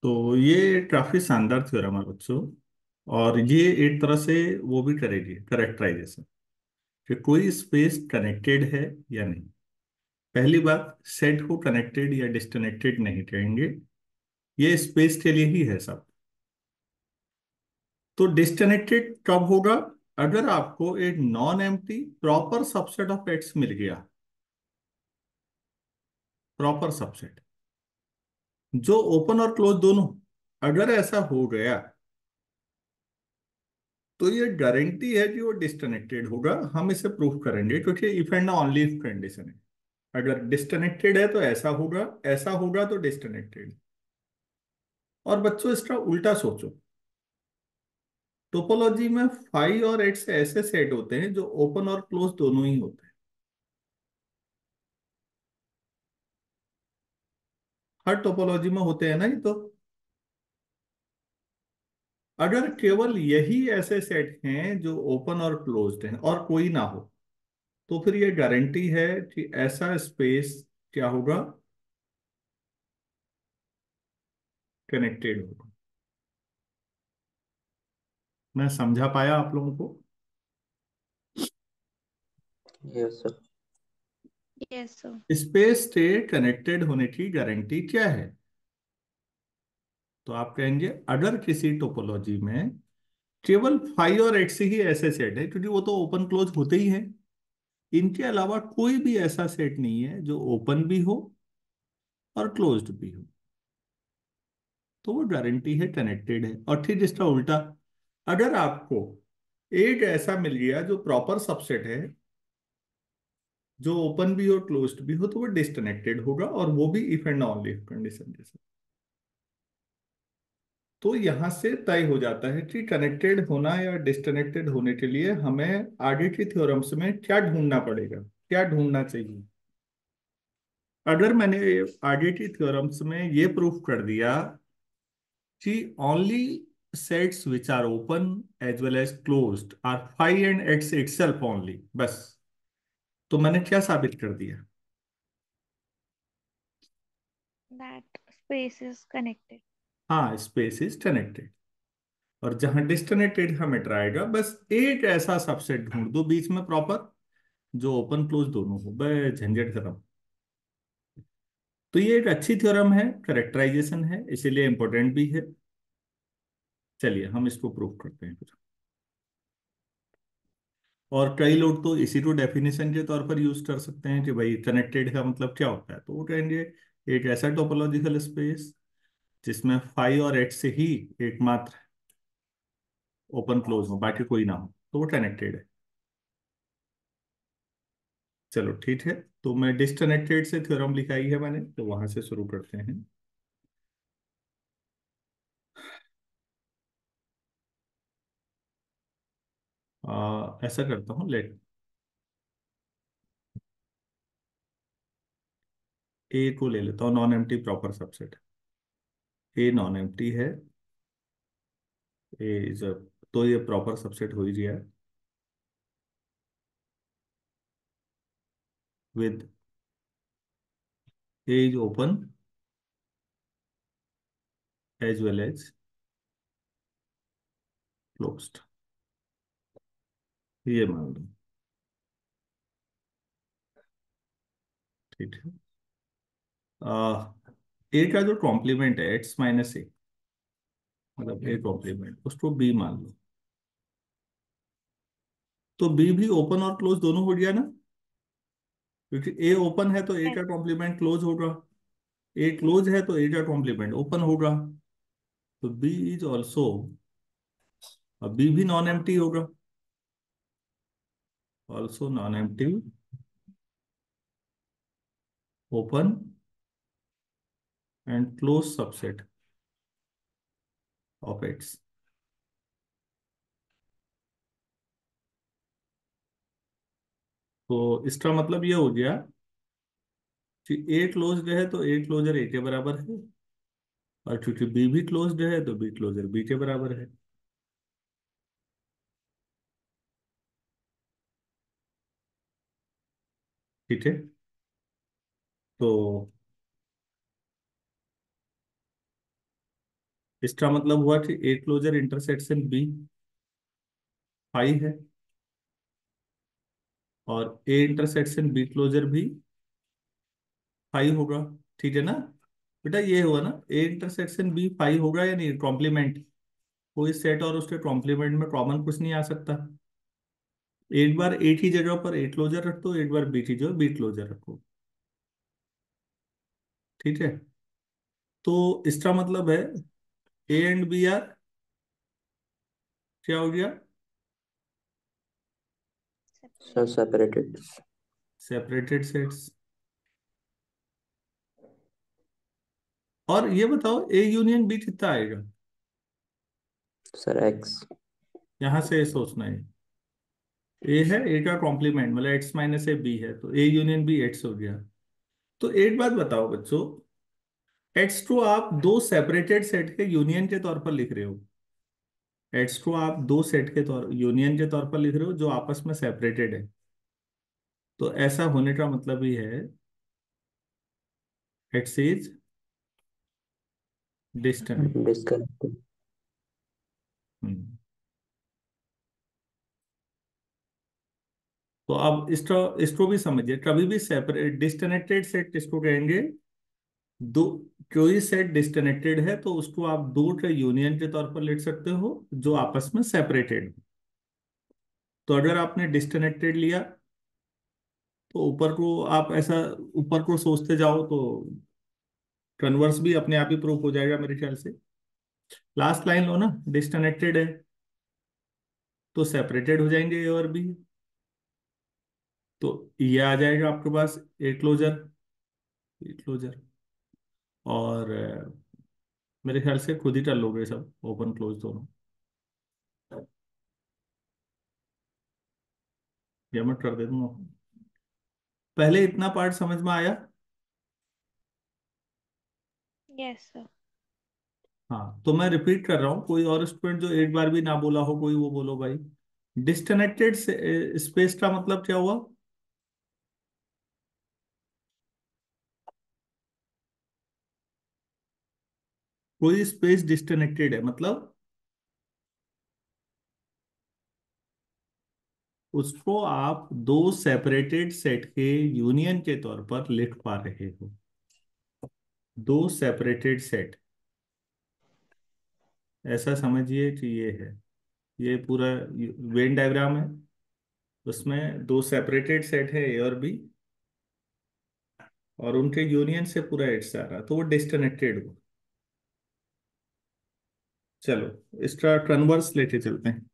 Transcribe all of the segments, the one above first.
तो ये काफी शानदार थ्योरम है बच्चों। और ये एक तरह से वो भी करेगी करेक्टराइजेशन कि कोई स्पेस कनेक्टेड है या नहीं। पहली बात, सेट को कनेक्टेड या डिस्कनेक्टेड नहीं कहेंगे, ये स्पेस के लिए ही है सब। तो डिस्कनेक्टेड कब होगा? अगर आपको एक non empty proper subset of X मिल गया, प्रॉपर सबसेट जो ओपन और क्लोज दोनों, अगर ऐसा हो गया तो ये गारंटी है कि वो डिस्कनेक्टेड होगा। हम इसे प्रूफ करेंगे क्योंकि if and only if condition है। अगर डिस्कनेक्टेड है तो ऐसा होगा, ऐसा होगा तो डिस्कनेक्टेड। और बच्चों इसका उल्टा सोचो। टोपोलॉजी में फाई और एक्स ऐसे सेट होते हैं जो ओपन और क्लोज दोनों ही होते हैं। हर टोपोलॉजी में होते हैं ना ये तो। अगर केवल यही ऐसे सेट हैं जो ओपन और क्लोज्ड हैं और कोई ना हो, तो फिर ये गारंटी है कि ऐसा स्पेस क्या होगा? कनेक्टेड होगा। मैं समझा पाया आप लोगों को? Yes sir. Yes sir. Space से कनेक्टेड होने की गारंटी क्या है? तो आप कहेंगे अगर किसी टोपोलॉजी में केवल फाई और एक्स ही ऐसे सेट है, क्योंकि वो तो ओपन क्लोज होते ही हैं, इनके अलावा कोई भी ऐसा सेट नहीं है जो ओपन भी हो और क्लोज्ड भी हो, तो वो गारंटी है कनेक्टेड है। और ठीक इसका उल्टा, अगर आपको एक ऐसा मिल गया जो प्रॉपर सबसेट है, जो ओपन भी हो क्लोज्ड भी हो, तो वो डिस्कनेक्टेड होगा, और वो भी if and only if condition जैसे। तो यहां से तय हो जाता है कि कनेक्टेड होना या डिस्कनेक्टेड होने के लिए हमें आगे की थ्योरम्स में क्या ढूंढना पड़ेगा, क्या ढूंढना चाहिए। अगर मैंने आगे की थ्योरम्स में ये प्रूफ कर दिया कि only sets which are open as well as closed are phi and x itself only, बस, तो मैंने क्या साबित कर दिया? That space is connected. हाँ, स्पेस इज कनेक्टेड। और जहां डिस्कनेक्टेड हमें ट्राएगा, बस एक ऐसा सबसेट ढूंढ दो बीच में प्रॉपर जो ओपन क्लोज दोनों हो, बस झंझट खत्म। तो ये एक अच्छी थ्योरम है, करेक्टराइजेशन है, इसीलिए इंपॉर्टेंट भी है। चलिए हम इसको प्रूव करते हैं फिर। और कई लोग तो इसी को डेफिनेशन के तौर पर यूज कर सकते हैं कि भाई कनेक्टेड का मतलब क्या होता है, तो वो कहेंगे एक ऐसा टोपोलॉजिकल स्पेस जिसमें फाई और एक्स से ही एकमात्र ओपन क्लोज हो, बाकी कोई ना हो, तो वो कनेक्टेड है। चलो ठीक है, तो मैं डिस्कनेक्टेड से थ्योरम लिखाई है मैंने, तो वहां से शुरू करते हैं। ऐसा करता हूँ, लेट ए को ले लेता हूँ, non empty proper subset. A non empty है। ए इज तो ये प्रॉपर सबसेट हो ही गया with A is open as well as closed, ये मान लो। ठीक है। ए का जो कॉम्प्लीमेंट है एक्स माइनस ए, मतलब ए कॉम्प्लीमेंट, उसको बी मान लो। तो बी भी ओपन और क्लोज दोनों हो गया ना, क्योंकि ए ओपन है तो ए का कॉम्प्लीमेंट क्लोज होगा, ए क्लोज है तो ए का कॉम्प्लीमेंट ओपन होगा। तो बी इज ऑल्सो, अब बी भी नॉन एम्प्टी होगा, also non empty open and close subset of x. तो इसका मतलब ये हो गया कि ए क्लोज्ड है तो ए क्लोजर ए के बराबर है, और क्योंकि बी भी क्लोज्ड है तो बी क्लोजर बी के बराबर है। ठीक है। तो इसका मतलब हुआ कि A closure intersection B five है, और ए इंटरसेक्शन बी क्लोजर भी फाइव होगा। ठीक है ना बेटा, ये हुआ ना, ए इंटरसेक्शन बी फाइव होगा या नहीं, कॉम्प्लीमेंट। कोई सेट और उसके कॉम्प्लीमेंट में कॉमन कुछ नहीं आ सकता। एक बार ए की जगह पर ए क्लोजर रख दो, एक बार बी की जगह बी क्लोजर रखो। ठीक है, तो इसका मतलब है ए एंड बी आर क्या हो गया, Separate. separated. Separated sets. और ये बताओ ए यूनियन बी कितना आएगा, Sir, X. यहां से सोचना है। ए है, ए का कॉम्प्लीमेंट मतलब एक्स माइनस ए बी है, तो ए यूनियन बी एक्स हो गया। तो एक बात बताओ बच्चों, एक्स को आप दो सेपरेटेड सेट के यूनियन के तौर पर लिख रहे हो। एक्स को आप दो सेट के तौर यूनियन के तौर पर लिख रहे हो जो आपस में सेपरेटेड है। तो ऐसा होने का मतलब ही है एक्स इज डिस्टेंट। Disconnected. तो अब इसको इसको भी समझिए, कभी भी सेपरेट डिस्कनेक्टेड सेट किसको कहेंगे, दो, कोई सेट डिस्कनेक्टेड है तो उसको आप दो के यूनियन के तौर पर लिख सकते हो जो आपस में सेपरेटेड। तो अगर आपने डिस्कनेक्टेड लिया तो ऊपर को आप ऐसा ऊपर को सोचते जाओ तो कन्वर्स भी अपने आप ही प्रूफ हो जाएगा मेरे ख्याल से। लास्ट लाइन लो ना, डिस्कनेक्टेड है तो सेपरेटेड हो जाएंगे ए और बी। तो ये आ जाएगा आपके पास ए क्लोजर, ए क्लोजर। और मेरे ख्याल से खुद ही कर लोगे सब ओपन क्लोज दोनों, या मैं कर दे दूंगा। पहले इतना पार्ट समझ में आया। Yes, sir. हाँ, तो मैं रिपीट कर रहा हूँ, कोई और स्टूडेंट जो एक बार भी ना बोला हो कोई, वो बोलो भाई। डिस्कनेक्टेड स्पेस का मतलब क्या हुआ, कोई स्पेस डिस्कनेक्टेड है मतलब उसको आप दो सेपरेटेड सेट के यूनियन के तौर पर लिख पा रहे हो। दो सेपरेटेड सेट, ऐसा समझिए कि ये है, ये पूरा वेन डायग्राम है, उसमें दो सेपरेटेड सेट है ए और बी, और उनके यूनियन से पूरा एड्स आ रहा, तो वो डिस्कनेक्टेड हुआ। चलो इसका कन्वर्स लेके चलते हैं।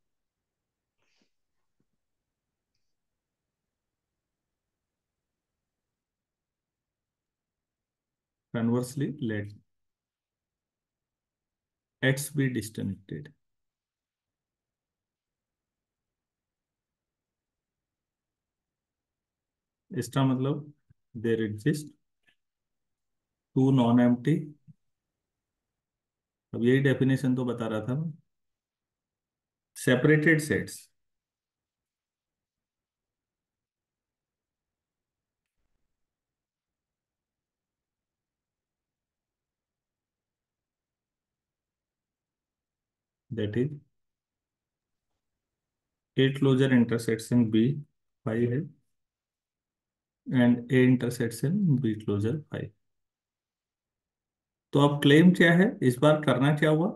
Conversely let X be disconnected. इसका मतलब there exist two non empty, अब यही डेफिनेशन तो बता रहा था मैं, separated sets that is A closure intersection B five है and A intersection B closure five. तो अब क्लेम क्या है, इस बार करना क्या हुआ,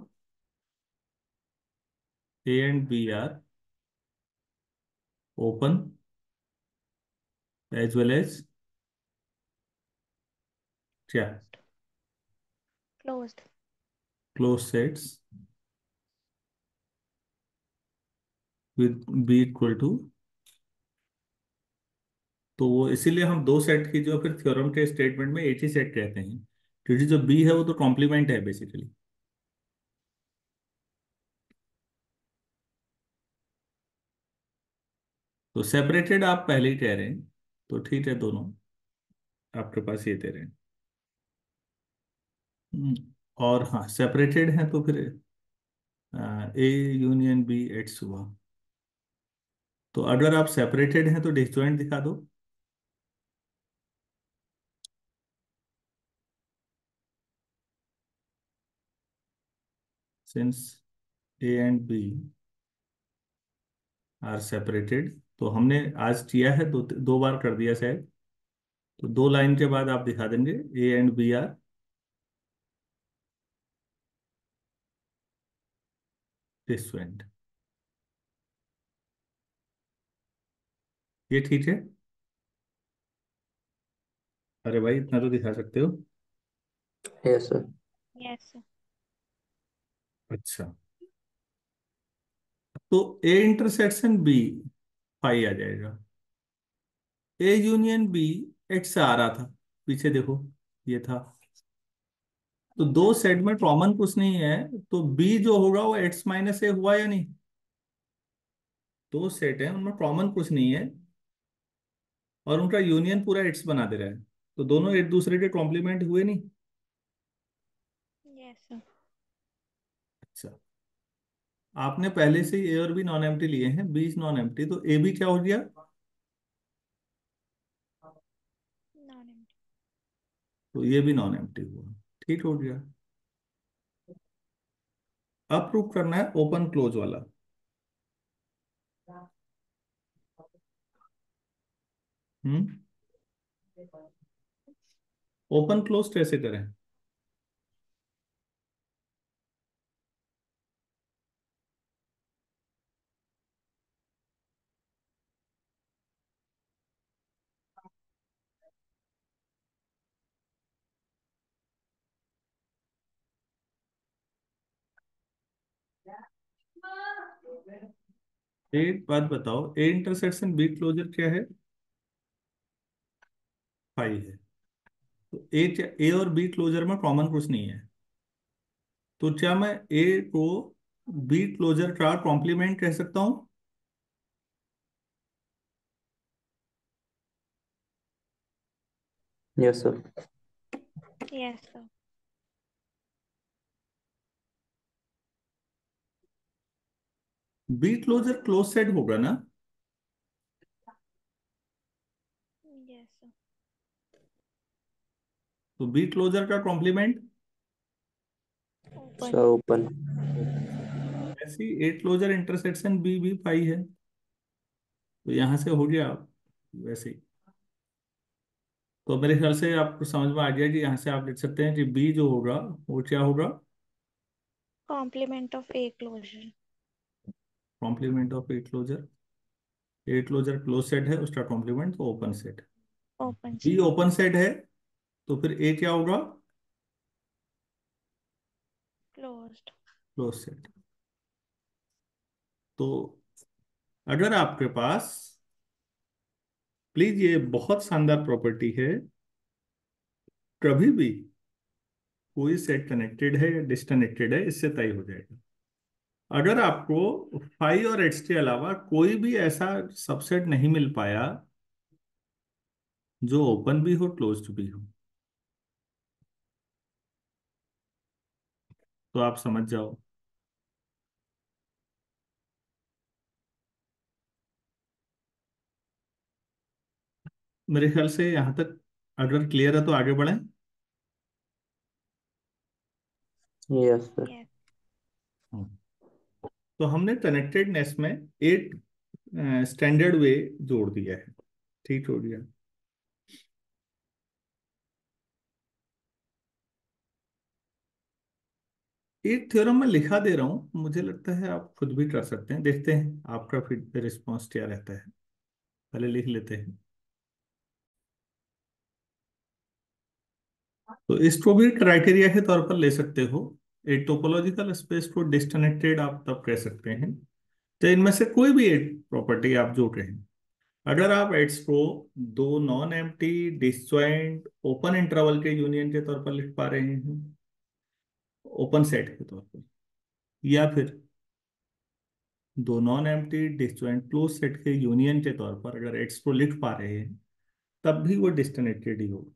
A and B are open as well as क्या, Closed. Close sets with B equal to. तो वो इसीलिए हम दो सेट की जो फिर थ्योरम के स्टेटमेंट में एक ही सेट कहते हैं, क्योंकि जो बी है वो तो कॉम्प्लीमेंट है बेसिकली। तो सेपरेटेड आप पहले ही कह रहे हैं, तो ठीक है, दोनों आपके पास ये दे रहे हैं। और हाँ सेपरेटेड हैं तो फिर ए यूनियन बी एट्स हुआ। तो अगर आप सेपरेटेड हैं तो डिसजॉइंट दिखा दो। Since A and B are separated, तो हमने आज किया है, दो दो बार कर दिया शायद, तो दो लाइन के बाद आप दिखा देंगे ए एंड बी आर डिस्ट्वेंट। ये ठीक है? अरे भाई इतना तो दिखा सकते हो। Yes, sir. Yes, sir. अच्छा, तो ए इंटरसेक्शन बी पाई आ जाएगा। ए यूनियन बी एक्स से आ रहा था, पीछे देखो ये था, तो दो सेट में कॉमन कुछ नहीं है, तो बी जो होगा वो एक्स माइनस ए हुआ या नहीं? दो सेट है उनमें कॉमन कुछ नहीं है और उनका यूनियन पूरा एक्स बना दे रहा है, तो दोनों एक दूसरे के कॉम्प्लीमेंट हुए नहीं? Yes, sir. अच्छा, आपने पहले से ही ए और बी नॉन एम्प्टी लिए हैं, बी इज नॉन एम्प्टी, तो ए बी क्या हो गया? Non-empty. तो ये भी नॉन एम्प्टी हुआ, ठीक हो गया। अब प्रूव करना है ओपन क्लोज वाला। हम्म, ओपन क्लोज कैसे करें? एक बात बताओ, ए इंटरसेक्शन बी क्लोजर क्या है? फाई है। तो ए और बी क्लोजर में कॉमन कुछ नहीं है, तो क्या मैं ए को बी क्लोजर का कॉम्प्लीमेंट कह सकता हूं? Yes, sir. Yes, sir. B closure close set होगा ना? Yes, sir. तो बी क्लोजर का complement Open. So open. Open set, ऐसी ए क्लोजर इंटरसेक्शन बी भी पाई है, तो यहां से हो गया वैसे ही। तो मेरे ख्याल से आपको समझ में आ गया कि यहाँ से आप लिख सकते हैं कि बी जो होगा वो क्या होगा? Complement of A closure. Complement of A closure. A closure close set है, उसका कॉम्प्लीमेंट तो open set. Open B set. Open set है, तो फिर ए क्या होगा? Closed. Close set. तो अगर आपके पास, प्लीज ये बहुत शानदार प्रॉपर्टी है, कभी भी कोई सेट कनेक्टेड है या डिस्कनेक्टेड है इससे तय हो जाएगा। अगर आपको फाई और एक्स के अलावा कोई भी ऐसा सबसेट नहीं मिल पाया जो ओपन भी हो क्लोज्ड भी हो, तो आप समझ जाओ। मेरे ख्याल से यहां तक अगर क्लियर है तो आगे बढ़ें। Yes, sir. Yes. हम्म। तो हमने कनेक्टेडनेस में एक स्टैंडर्ड वे जोड़ दिया है, ठीक हो गया। एक थ्योरम में लिखा दे रहा हूं, मुझे लगता है आप खुद भी कर सकते हैं, देखते हैं आपका फिर रिस्पॉन्स क्या रहता है। पहले लिख लेते हैं। तो इसको भी क्राइटेरिया के तौर पर ले सकते हो। एक टोपोलॉजिकल स्पेस को डिस्कनेक्टेड आप तब कह सकते हैं, तो इनमें से कोई भी एक प्रॉपर्टी आप जो कहें, अगर आप एक्स को दो non empty disjoint open interval के यूनियन के तौर पर लिख पा रहे हैं, ओपन सेट के तौर पर, या फिर दो non empty disjoint close set के यूनियन के तौर पर अगर एक्स को लिख पा रहे हैं, तब भी वो डिस्कनेक्टेड ही होगा।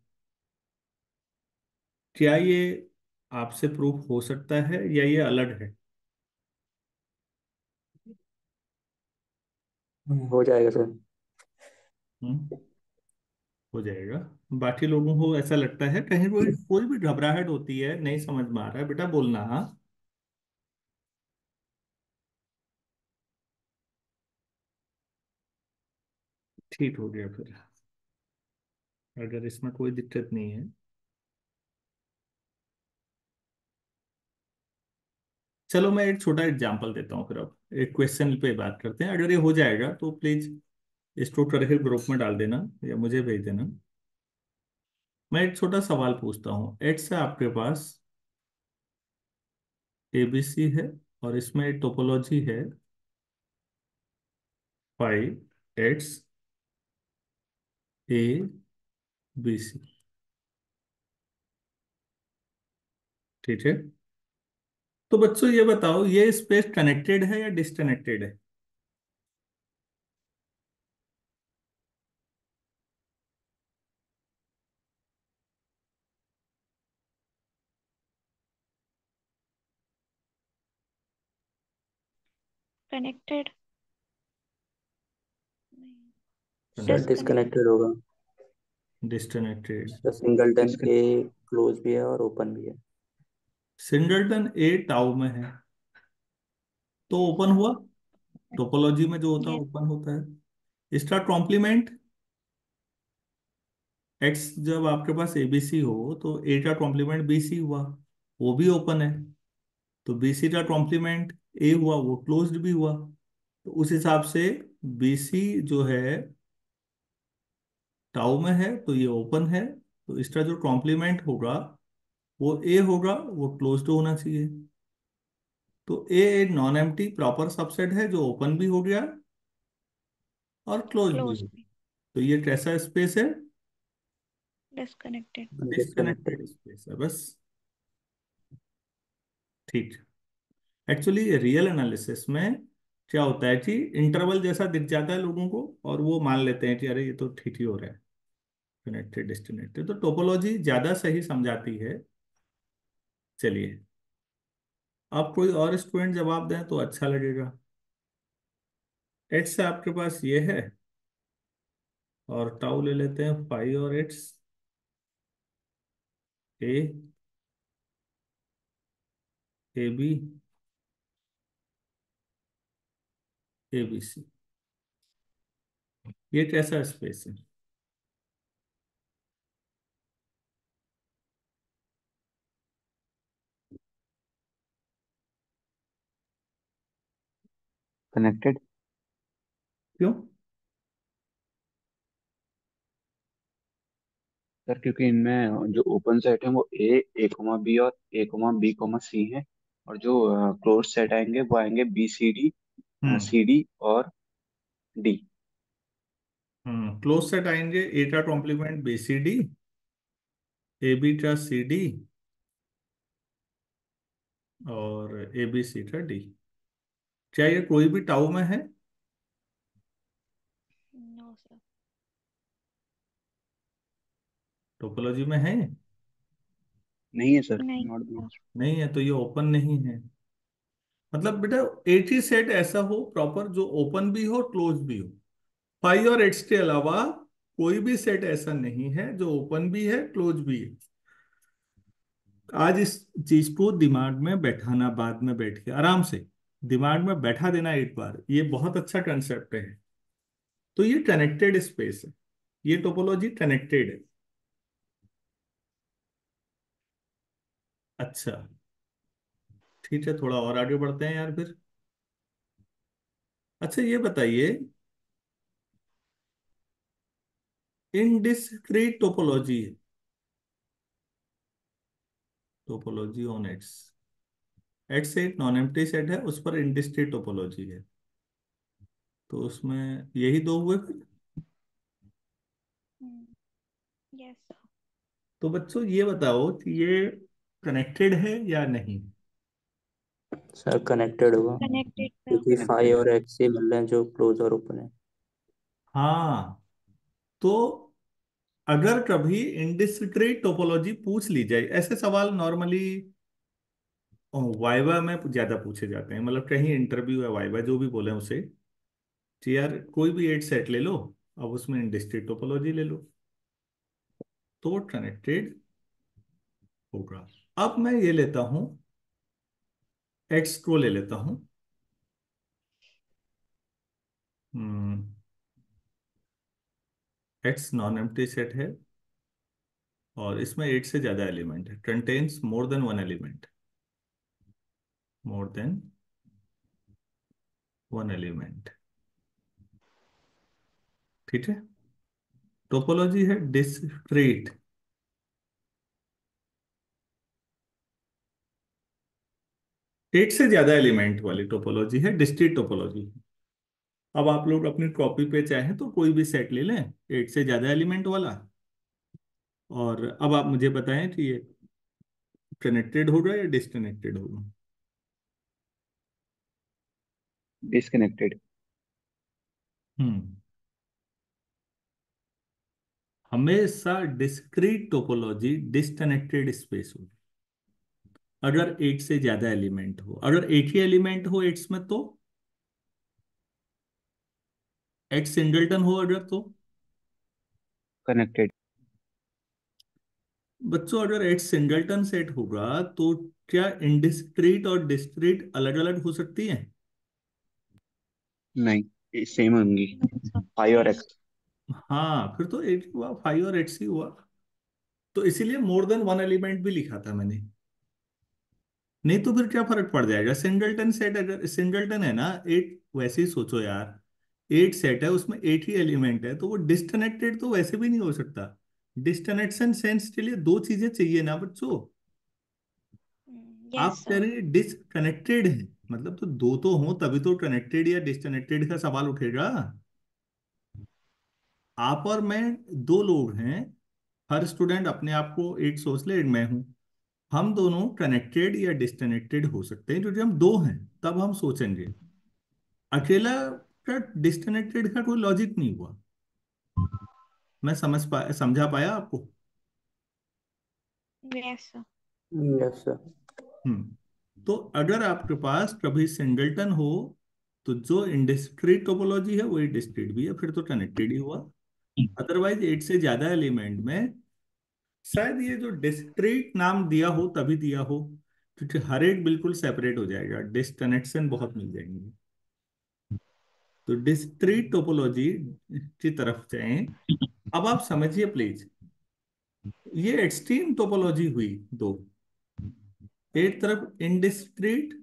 क्या ये आपसे प्रूफ हो सकता है या ये अलग है? हो जाएगा सर। हम्म, हो जाएगा। बाकी लोगों को ऐसा लगता है कहीं कोई कोई भी घबराहट होती है, नहीं समझ में आ रहा है, बेटा बोलना हाँ। ठीक हो गया फिर, अगर इसमें कोई दिक्कत नहीं है। चलो मैं एक छोटा एग्जांपल देता हूँ, फिर अब एक क्वेश्चन पे बात करते हैं। अगर ये हो जाएगा तो प्लीज इसको करके ग्रुप में डाल देना या मुझे भेज देना। मैं एक छोटा सवाल पूछता हूँ। एक्स है आपके पास, एबीसी है, और इसमें एक टोपोलॉजी है 5x ए बी सी। ठीक है, तो बच्चों ये बताओ, ये स्पेस कनेक्टेड है या डिस्कनेक्टेड है? कनेक्टेड नहीं, सर डिस्कनेक्ट। डिस्कनेक्टेड होगा। डिस्कनेक्टेड। सर सिंगलटन ए क्लोज भी है और ओपन भी है। सिंगलटन ए टाउ में है तो यस ओपन हुआ। टोपोलॉजी में जो होता है यस ओपन होता है। इसका कॉम्प्लीमेंट एक्स, जब आपके पास एबीसी हो तो ए का कॉम्प्लीमेंट बीसी हुआ, वो भी ओपन है। तो बीसी का कॉम्प्लीमेंट ए हुआ, वो क्लोज्ड भी हुआ। तो उस हिसाब से बीसी जो है टाउ में है तो ये ओपन है, तो इसका जो कॉम्प्लीमेंट होगा वो ए होगा, वो क्लोज्ड होना चाहिए। तो ए एक नॉन एम्प्टी प्रॉपर सबसेट है जो ओपन भी हो गया और क्लोज भी क्लोज हो गया। भी। तो ये कैसा स्पेस है? डिस्कनेक्टेड। डिस्कनेक्टेड। डिस्कनेक्टेड स्पेस है बस। ठीक। एक्चुअली रियल एनालिसिस में क्या होता है कि इंटरवल जैसा दिख जाता है लोगों को, और वो मान लेते हैं कि अरे ये तो ठीक ही हो रहा है, कनेक्टेड डिस्कनेक्टेड। तो टोपोलॉजी ज्यादा सही समझाती है। चलिए, आप कोई और स्टूडेंट जवाब दें तो अच्छा लगेगा। एक्स आपके पास ये है, और टाउ ले लेते हैं 5 और X. A, A B, A B C. ये कैसा स्पेस है? कनेक्टेड। क्यों? सर क्योंकि इनमें जो ओपन सेट है वो ए कोमा बी और A comma B comma C है। और जो क्लोज सेट आएंगे वो आएंगे बी हम्म सी डी और डी। क्लोज सेट आएंगे, ए का complement B C D, A B का सी डी, और ए बी सी का डी। क्या ये कोई भी टाउ में है? No sir. टोपोलॉजी में है? नहीं है सर, नहीं नॉट सर। मैच। नहीं है तो ये ओपन नहीं है। मतलब बेटा, एक ही सेट ऐसा हो प्रॉपर जो ओपन भी हो क्लोज भी हो। 5 और 8 के अलावा कोई भी सेट ऐसा नहीं है जो ओपन भी है क्लोज भी है। आज इस चीज को दिमाग में बैठाना, बाद में बैठ के आराम से दिमाग में बैठा देना एक बार, ये बहुत अच्छा कंसेप्ट है। तो ये कनेक्टेड स्पेस है, ये टोपोलॉजी कनेक्टेड है। अच्छा, ठीक है, थोड़ा और आगे बढ़ते हैं यार फिर। अच्छा ये बताइए, इनडिस्क्रीट टोपोलॉजी है, टोपोलॉजी ऑन एक्स। एक्स एक नॉन एम्प्टी सेट है, उस पर इनडिस्क्रीट टोपोलॉजी है, तो उसमें यही दो हुए फिर। Yes sir. तो बच्चों ये बताओ कि ये कनेक्टेड है या नहीं? सर कनेक्टेड होगा कनेक्टेड सर। क्योंकि कनेक्टेड फाइव है। और एक्स से मिल रहे हैं जो क्लोज और ओपन है। हाँ, तो अगर कभी इंडिस्क्रीट टोपोलॉजी पूछ ली जाए, ऐसे सवाल नॉर्मली वाइवा में ज्यादा पूछे जाते हैं, मतलब कहीं इंटरव्यू या वाइवा जो भी बोले उसे, कि यार कोई भी 8 सेट ले लो, अब उसमें इंडिस्क्रीट टोपोलॉजी ले लो, तो वो कनेक्टेड होगा। अब मैं ये लेता हूं, एक्स को ले लेता हूं। हम्म एक्स नॉन एम्प्टी सेट है और इसमें 8 से ज्यादा एलिमेंट है, contains more than one element, more than one element. ठीक है। टोपोलॉजी है डिस्क्रीट। 8 से ज्यादा एलिमेंट वाली टोपोलॉजी है डिस्क्रीट टोपोलॉजी। अब आप लोग अपनी कॉपी पे चाहें तो कोई भी सेट ले लें 8 से ज्यादा एलिमेंट वाला, और अब आप मुझे बताएं कि ये कनेक्टेड होगा या डिस्कनेक्टेड होगा। डिस्कनेक्टेड। हम्म। हमेशा डिस्क्रीट टोपोलॉजी डिस्कनेक्टेड स्पेस होगी अगर 8 से ज्यादा एलिमेंट हो। अगर एक ही एलिमेंट हो 8 में तो एक्स सिंगलटन हो अगर तो कनेक्टेड। बच्चों अगर एक्स सिंगलटन सेट होगा तो क्या इनडिस्क्रीट और डिस्क्रीट अलग अलग हो सकती हैं? नहीं, सेम होंगी। Yes, sir. फाइव और Yes. एक्स। हाँ, फिर तो 8 हुआ, 5 और 8 ही हुआ। तो इसीलिए मोर देन वन एलिमेंट भी लिखा था मैंने। नहीं तो फिर क्या फर्क पड़ जाएगा? सिंगलटन सेट अगर सिंगलटन है ना, 8 वैसे ही सोचो यार, 8 सेट है उसमें 8 ही एलिमेंट है, तो वो डिस्कनेक्टेड तो वैसे भी नहीं हो सकता। डिस्कनेक्शन सेंस के लिए दो चीजें चाहिए ना बच्चों। Yes, आप कह sir. रहे हैं डिसकनेक्टेड है, मतलब तो दो तो हो तभी तो कनेक्टेड या डिस्कनेक्टेड का सवाल उठेगा। आप और मैं दो लोग हैं, हर स्टूडेंट अपने आप को एक सोच ले, एक मैं हूं। हम दोनों कनेक्टेड या डिस्कनेक्टेड हो सकते हैं क्योंकि हम दो हैं, तब हम सोचेंगे। अकेला का डिस्कनेक्टेड का कोई लॉजिक नहीं हुआ। मैं समझा पाया आपको? Yes, sir. Yes sir. तो अगर आपके पास कभी सिंगलटन हो तो जो इंडिस्क्रीट टोपोलॉजी है वही डिस्क्रीट भी है, फिर तो कनेक्टेड ही हुआ। अदरवाइज 8 से ज्यादा एलिमेंट में शायद ये जो डिस्क्रीट नाम दिया हो तभी दिया हो क्योंकि हर एक बिल्कुल सेपरेट हो जाएगा, डिस्कनेक्शन बहुत मिल जाएंगे। तो डिस्क्रीट टोपोलॉजी की तरफ जाएं। अब आप समझिए प्लीज, ये एक्सट्रीम टोपोलॉजी हुई दो, एक तरफ इनडिस्क्रीट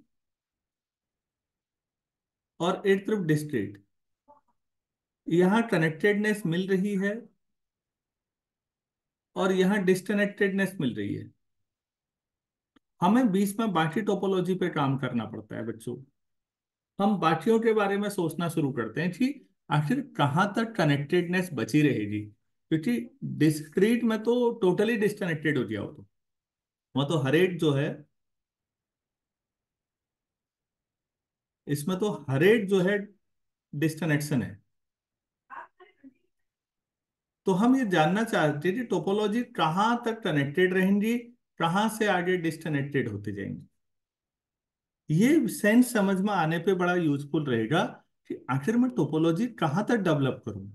और एक तरफ डिस्क्रीट। यहाँ कनेक्टेडनेस मिल रही है और यहाँ डिस्कनेक्टेडनेस मिल रही है। हमें बीच में बाकी टोपोलॉजी पे काम करना पड़ता है बच्चों। हम बाकियों के बारे में सोचना शुरू करते हैं कि आखिर कहाँ तक कनेक्टेडनेस बची रहेगी, क्योंकि डिस्क्रीट में तो टोटली डिस्कनेक्टेड हो गया हो, तो वह तो हर एक जो है, इसमें तो हर एक जो है डिस्कनेक्शन है। तो हम ये जानना चाहते हैं कि टोपोलॉजी कहाँ तक कनेक्टेड रहेंगी, कहाँ से आगे डिस्कनेक्टेड होते जाएंगे। ये सेंस समझ में आने पे बड़ा यूजफुल रहेगा कि आखिर मैं टोपोलॉजी कहाँ तक डेवलप करूं।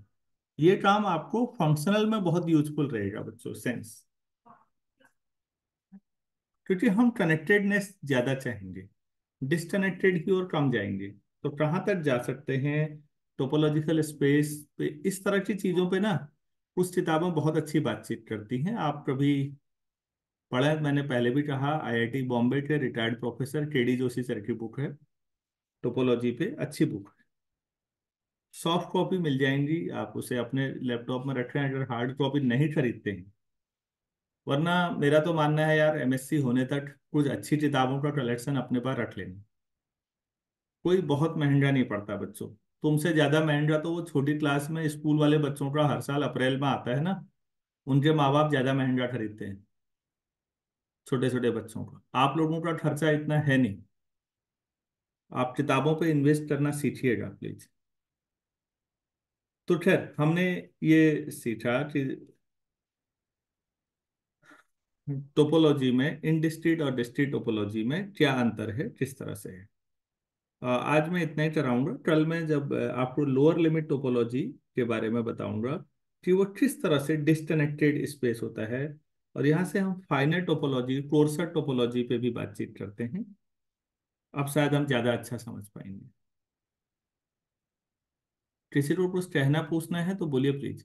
ये काम आपको फंक्शनल में बहुत यूजफुल रहेगा बच्चों, सेंस। क्योंकि हम कनेक्टेडनेस ज्यादा चाहेंगे, डिस्कनेक्टेड की ओर कम जाएंगे। तो कहाँ तक जा सकते हैं टोपोलॉजिकल स्पेस पे, इस तरह की चीजों पे ना कुछ किताबें बहुत अच्छी बातचीत करती हैं। आप कभी पढ़ा? मैंने पहले भी कहा, आईआईटी बॉम्बे के retired professor KD Joshi sir की बुक है टोपोलॉजी पे, अच्छी बुक है। सॉफ्ट कॉपी मिल जाएंगी, आप उसे अपने लैपटॉप में रखें अगर हार्ड कॉपी नहीं खरीदते हैं। वरना मेरा तो मानना है यार, एमएससी होने तक कुछ अच्छी किताबों का कलेक्शन अपने पास रख लेना। कोई बहुत महंगा नहीं पड़ता बच्चों। तुमसे ज्यादा महंगा तो वो छोटी क्लास में स्कूल वाले बच्चों का हर साल अप्रैल में आता है ना, उनके माँ बाप ज्यादा महंगा खरीदते हैं छोटे छोटे बच्चों का। आप लोगों का खर्चा इतना है नहीं। आप किताबों पे इन्वेस्ट करना सीखिएगा प्लीज। तो खैर, हमने ये सीखा कि टोपोलॉजी में इनडिस्क्रीट और डिस्क्रीट टोपोलॉजी में क्या अंतर है, किस तरह से है। आज मैं इतना ही कराऊंगा। कल मैं जब आपको लोअर लिमिट टोपोलॉजी के बारे में बताऊंगा कि वो किस तरह से डिस्कनेक्टेड स्पेस होता है, और यहाँ से हम फाइनल टोपोलॉजी, कोर्सर टोपोलॉजी पे भी बातचीत करते हैं। अब शायद हम ज्यादा अच्छा समझ पाएंगे। किसी को कुछ कहना पूछना है तो बोलिए प्लीज।